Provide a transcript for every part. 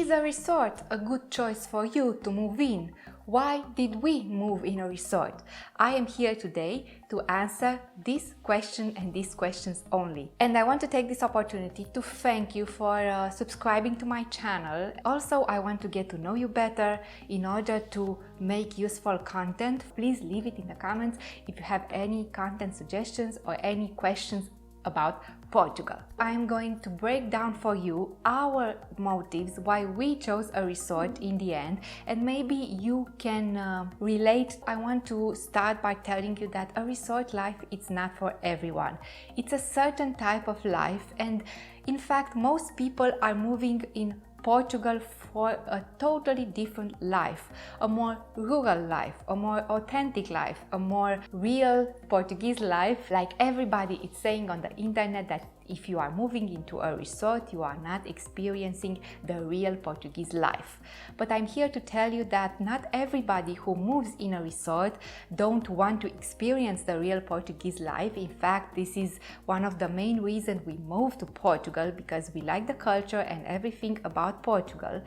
Is a resort a good choice for you to move in? Why did we move in a resort? I am here today to answer this question and these questions only. And I want to take this opportunity to thank you for subscribing to my channel. Also, I want to get to know you better in order to make useful content. Please leave it in the comments if you have any content suggestions or any questions about Portugal. I'm going to break down for you our motives, why we chose a resort in the end, and maybe you can relate. I want to start by telling you that a resort life is not for everyone. It's a certain type of life, and in fact most people are moving in Portugal for a totally different life, a more rural life, a more authentic life, a more real Portuguese life. Like everybody is saying on the internet that if you are moving into a resort, you are not experiencing the real Portuguese life. But I'm here to tell you that not everybody who moves in a resort don't want to experience the real Portuguese life. In fact, this is one of the main reasons we moved to Portugal, because we like the culture and everything about Portugal.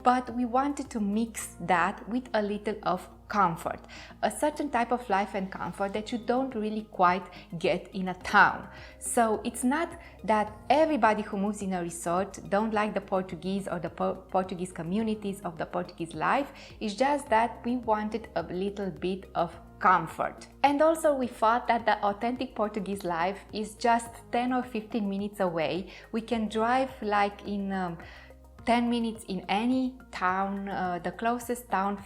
But we wanted to mix that with a little of comfort, a certain type of life and comfort that you don't really quite get in a town. So it's not that everybody who moves in a resort don't like the Portuguese or the Portuguese communities of the Portuguese life. It's just that we wanted a little bit of comfort. And also we thought that the authentic Portuguese life is just 10 or 15 minutes away. We can drive like in 10 minutes in any town. The closest town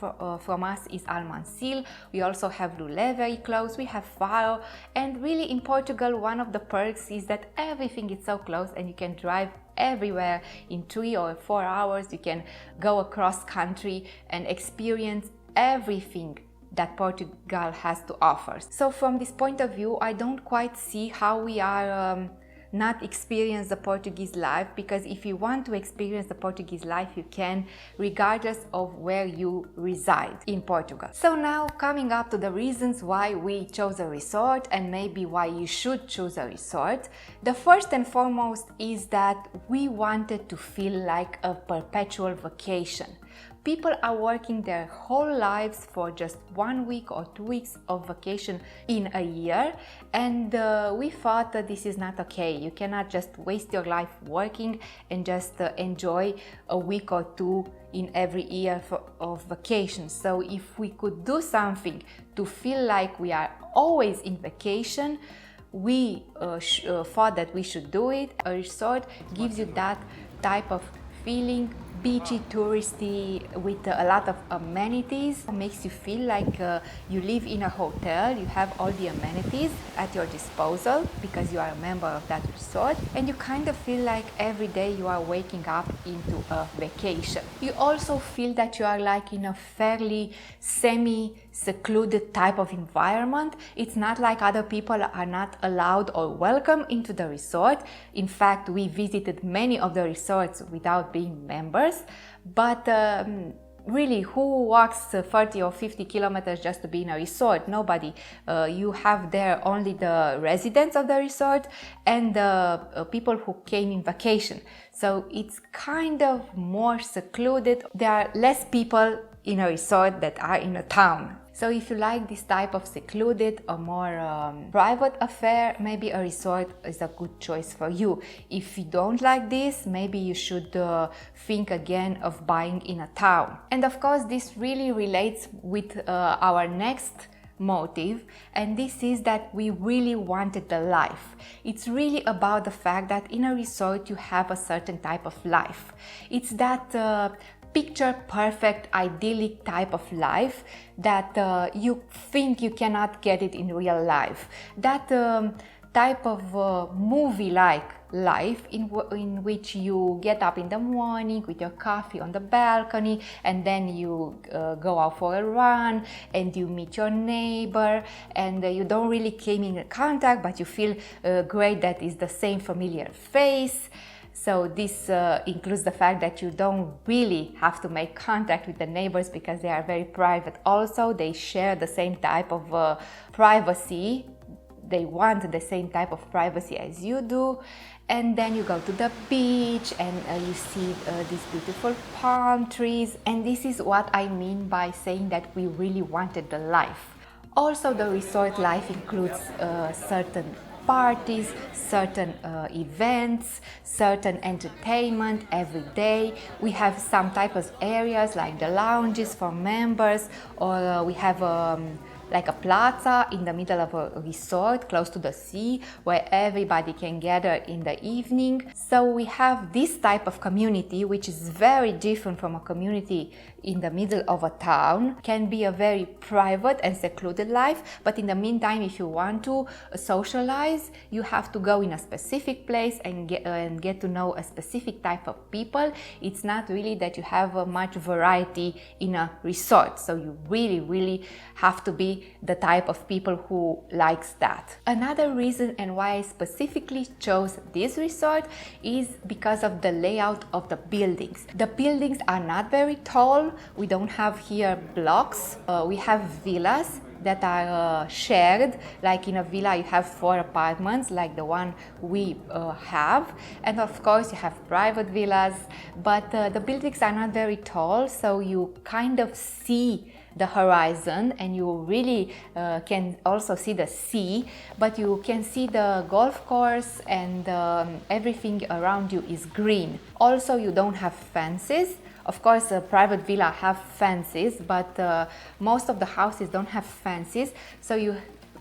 from us is Almancil. We also have Lulé very close, we have Faro, and really in Portugal one of the perks is that everything is so close and you can drive everywhere in 3 or 4 hours. You can go across country and experience everything that Portugal has to offer. So from this point of view, I don't quite see how we are not experience the Portuguese life, because if you want to experience the Portuguese life, you can, regardless of where you reside in Portugal. So now coming up to the reasons why we chose a resort and maybe why you should choose a resort. The first and foremost is that we wanted to feel like a perpetual vacation. People are working their whole lives for just 1 week or 2 weeks of vacation in a year, and we thought that this is not okay. You cannot just waste your life working and just enjoy a week or 2 in every year of vacation. So if we could do something to feel like we are always in vacation, we thought that we should do it. A resort gives you that type of feeling, beachy, touristy, with a lot of amenities. It makes you feel like you live in a hotel. You have all the amenities at your disposal because you are a member of that resort, and you kind of feel like every day you are waking up into a vacation. You also feel that you are like in a fairly semi-secluded type of environment. It's not like other people are not allowed or welcome into the resort. In fact, we visited many of the resorts without being members. But really, who walks 30 or 50 kilometers just to be in a resort? Nobody. You have there only the residents of the resort and the people who came in vacation. So it's kind of more secluded. There are less people in a resort that are in a town. So if you like this type of secluded or more private affair, maybe a resort is a good choice for you. If you don't like this, maybe you should think again of buying in a town. And of course, this really relates with our next motive, and this is that we really wanted the life. It's really about the fact that in a resort you have a certain type of life. It's that picture perfect, idyllic type of life that you think you cannot get it in real life. That type of movie-like life in which you get up in the morning with your coffee on the balcony, and then you go out for a run and you meet your neighbor, and you don't really came in contact, but you feel great that is the same familiar face. So this includes the fact that you don't really have to make contact with the neighbors because they are very private. Also, they share the same type of privacy they want the same type of privacy as you do. And then you go to the beach and you see these beautiful palm trees. And this is what I mean by saying that we really wanted the life. Also, the resort life includes certain parties, certain events, certain entertainment every day. We have some type of areas like the lounges for members, or we have like a plaza in the middle of a resort close to the sea where everybody can gather in the evening. So we have this type of community, which is very different from a community in the middle of a town. Can be a very private and secluded life, but in the meantime, if you want to socialize, you have to go in a specific place and get to know a specific type of people. It's not really that you have much variety in a resort, so you really have to be the type of people who likes that. Another reason and why I specifically chose this resort is because of the layout of the buildings. The buildings are not very tall. We don't have here blocks. We have villas that are shared. Like in a villa you have 4 apartments like the one we have, and of course you have private villas, but the buildings are not very tall, so you kind of see the horizon and you really can also see the sea, but you can see the golf course and everything around you is green. Also, you don't have fences. Of course, a private villa have fences, but most of the houses don't have fences, so you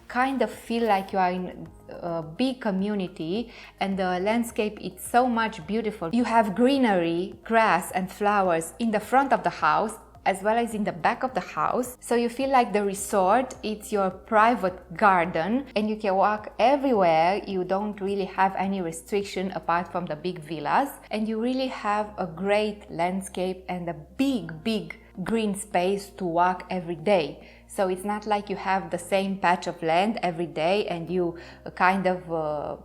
kind of feel like you are in a big community, and the landscape is so much beautiful. You have greenery, grass and flowers in the front of the house as well as in the back of the house, so you feel like the resort it's your private garden and you can walk everywhere. You don't really have any restriction apart from the big villas, and you really have a great landscape and a big green space to walk every day. So it's not like you have the same patch of land every day and you kind of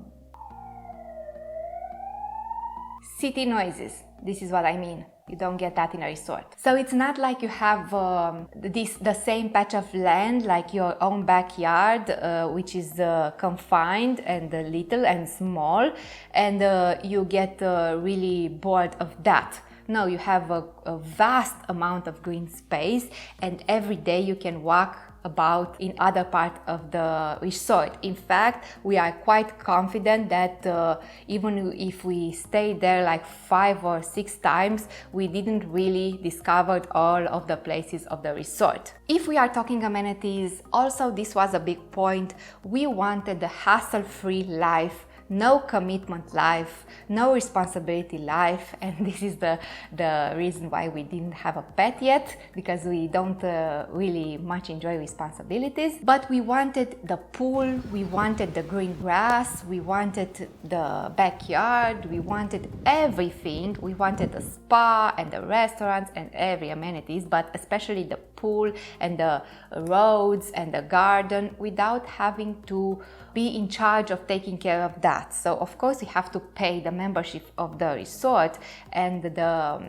city noises. This is what I mean. You don't get that in a resort. So it's not like you have the same patch of land, like your own backyard, which is confined and little and small, and you get really bored of that. No, you have a vast amount of green space, and every day you can walk about in other part of the resort. In fact, we are quite confident that even if we stayed there like 5 or 6 times, we didn't really discover all of the places of the resort. If we are talking amenities, also this was a big point. We wanted the hassle-free life, no commitment life, no responsibility life, and this is the reason why we didn't have a pet yet, because we don't really much enjoy responsibilities. But we wanted the pool, we wanted the green grass, we wanted the backyard, we wanted everything. We wanted the spa and the restaurants and every amenities, but especially the pool and the roads and the garden, without having to be in charge of taking care of that. So of course you have to pay the membership of the resort, and the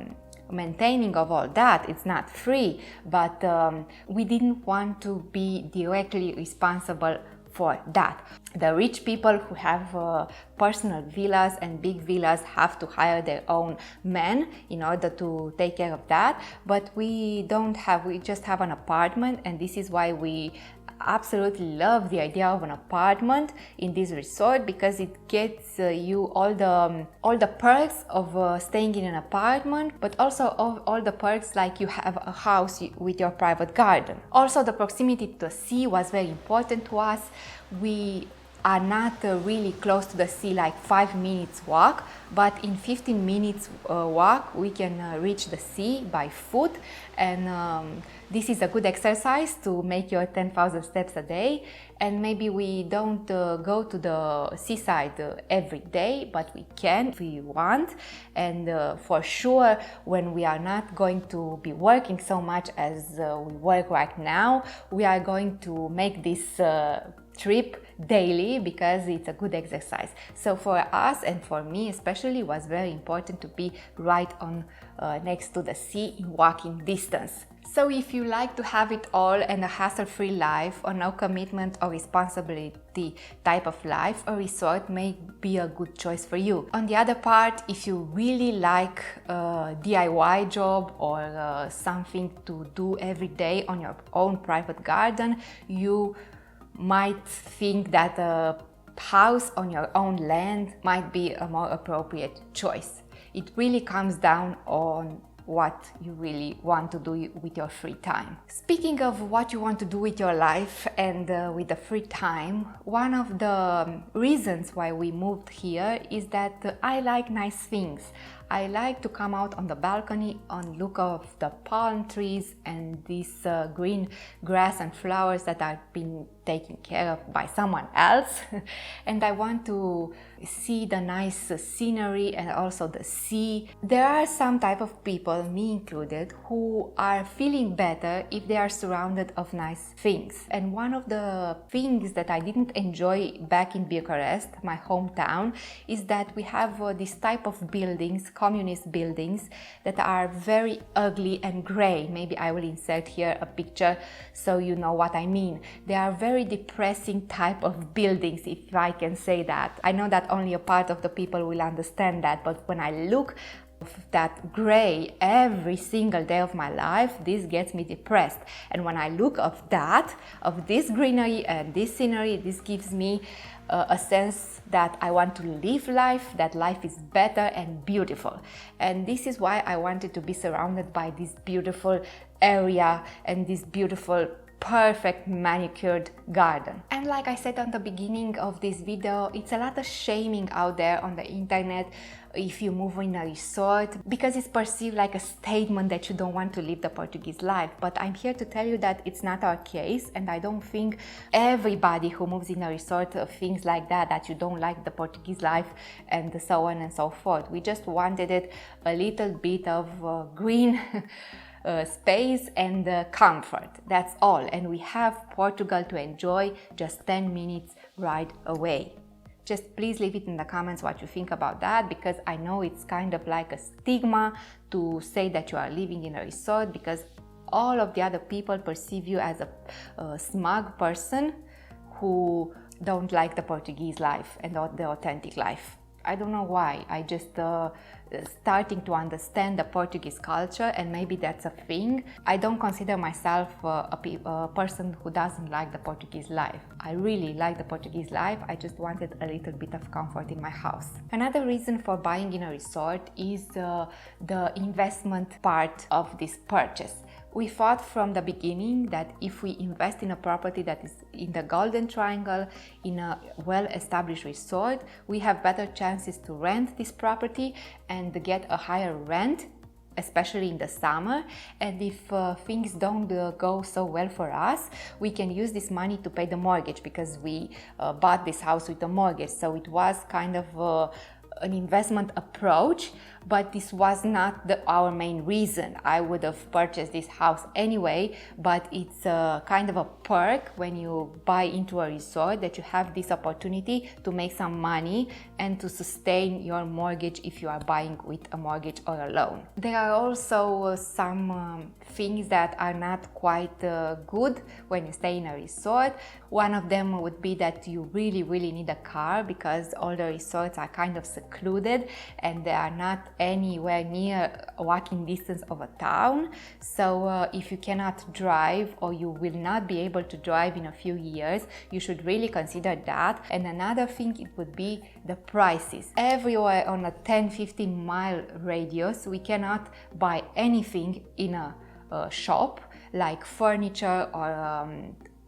maintaining of all that, it's not free, but we didn't want to be directly responsible for that. The rich people who have personal villas and big villas have to hire their own men in order to take care of that, but we don't have, we just have an apartment, and this is why we absolutely love the idea of an apartment in this resort, because it gets you all the perks of staying in an apartment, but also all the perks like you have a house with your private garden. Also, the proximity to the sea was very important to us. We are not really close to the sea, like 5 minutes walk, but in 15 minutes walk we can reach the sea by foot, and this is a good exercise to make your 10,000 steps a day. And maybe we don't go to the seaside every day, but we can if we want, and for sure when we are not going to be working so much as we work right now, we are going to make this trip daily because it's a good exercise. So for us and for me especially, it was very important to be right on next to the sea in walking distance. So if you like to have it all and a hassle-free life or no commitment or responsibility type of life, a resort may be a good choice for you. On the other part, if you really like a DIY job or something to do every day on your own private garden, you might think that a house on your own land might be a more appropriate choice. It really comes down on what you really want to do with your free time. Speaking of what you want to do with your life and with the free time, one of the reasons why we moved here is that I like nice things. I like to come out on the balcony and look of the palm trees and this green grass and flowers that are being taken care of by someone else. And I want to see the nice scenery and also the sea. There are some type of people, me included, who are feeling better if they are surrounded of nice things. And one of the things that I didn't enjoy back in Bucharest, my hometown, is that we have this type of buildings, communist buildings, that are very ugly and gray. Maybe I will insert here a picture so you know what I mean. They are very depressing type of buildings, if I can say that. I know that only a part of the people will understand that, but when I look at that gray every single day of my life, this gets me depressed. And when I look of this greenery and this scenery, this gives me a sense that I want to live life, that life is better and beautiful. And this is why I wanted to be surrounded by this beautiful area and this beautiful perfect manicured garden. And like I said on the beginning of this video, it's a lot of shaming out there on the internet if you move in a resort, because it's perceived like a statement that you don't want to live the Portuguese life. But I'm here to tell you that it's not our case, and I don't think everybody who moves in a resort thinks like that you don't like the Portuguese life and so on and so forth. We just wanted it a little bit of green space and comfort. That's all. And we have Portugal to enjoy just 10 minutes ride away. Just please leave it in the comments what you think about that, because I know it's kind of like a stigma to say that you are living in a resort, because all of the other people perceive you as a smug person who don't like the Portuguese life and not the authentic life. I don't know why. I just starting to understand the Portuguese culture, and maybe that's a thing. I don't consider myself a person who doesn't like the Portuguese life. I really like the Portuguese life. I just wanted a little bit of comfort in my house. Another reason for buying in a resort is the investment part of this purchase. We thought from the beginning that if we invest in a property that is in the Golden Triangle, in a well-established resort, we have better chances to rent this property and get a higher rent, especially in the summer. And if things don't go so well for us, we can use this money to pay the mortgage, because we bought this house with a mortgage. So it was kind of an investment approach, but this was not our main reason. I would have purchased this house anyway, but it's kind of a perk when you buy into a resort, that you have this opportunity to make some money and to sustain your mortgage if you are buying with a mortgage or a loan. There are also some things that are not quite good when you stay in a resort. One of them would be that you really need a car, because all the resorts are kind of secluded and they are not anywhere near walking distance of a town. So if you cannot drive, or you will not be able to drive in a few years, you should really consider that. And another thing, it would be the prices. Everywhere on a 10-15 mile radius, we cannot buy anything in a shop, like furniture or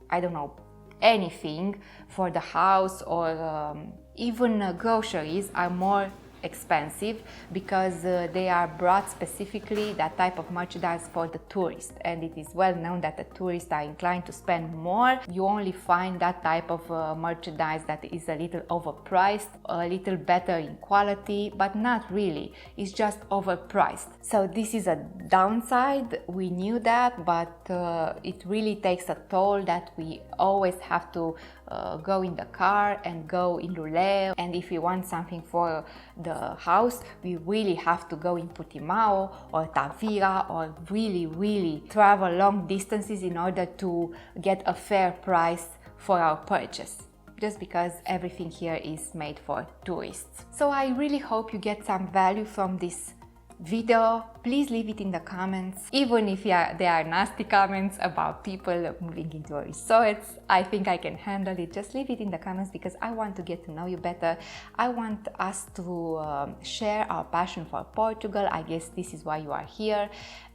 I don't know, anything for the house, or even groceries are more expensive because they are brought specifically, that type of merchandise, for the tourist, and it is well known that the tourists are inclined to spend more. You only find that type of merchandise that is a little overpriced, a little better in quality, but not really, it's just overpriced. So this is a downside, we knew that, but it really takes a toll that we always have to go in the car and go in Lulé, and if we want something for the house, we really have to go in Portimao or Tavira, or really travel long distances in order to get a fair price for our purchase, just because everything here is made for tourists. So I really hope you get some value from this video. Please leave it in the comments, even if there are nasty comments about people moving into resorts. I think I can handle it. Just leave it in the comments because I want to get to know you better. I want us to share our passion for Portugal. I guess this is why you are here,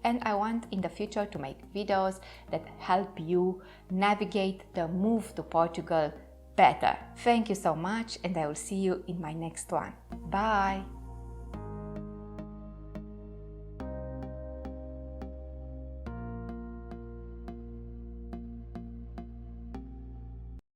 and I want in the future to make videos that help you navigate the move to Portugal better. Thank you so much, and I will see you in my next one. Bye!